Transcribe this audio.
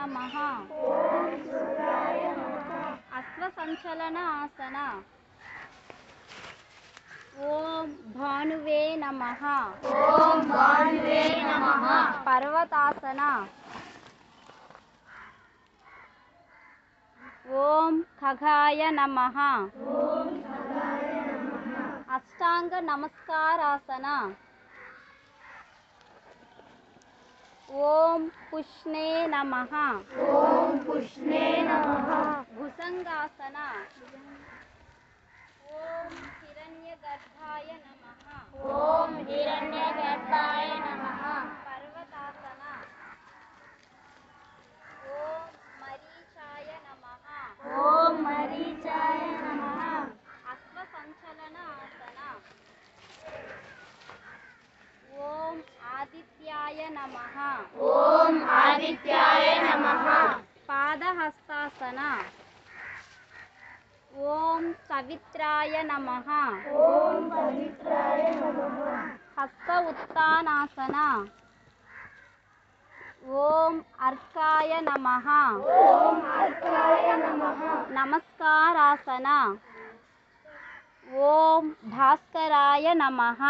నమః. అశ్వసంచలన ఆసన. ఓం భానువే నమః. పర్వతాసన. ఓం ఖగాయ నమః. అష్టాంగ నమస్కారాసన. ఓం పుష్ణే నమః. భుజంగాసన. ఓం హిరణ్యగర్భాయ నమః. పర్వతాసన. ఓం మరీచాయ నమః. అశ్వసంచలన ఆసన. ఓం ఆదిత్యాయ నమః. పాదహస్తాసన. ఓం సవిత్రాయ నమః. హస్త ఉత్తానాసన. ఓం అర్కాయ నమః. నమస్కారాసన. ఓం భాస్కరాయ నమః.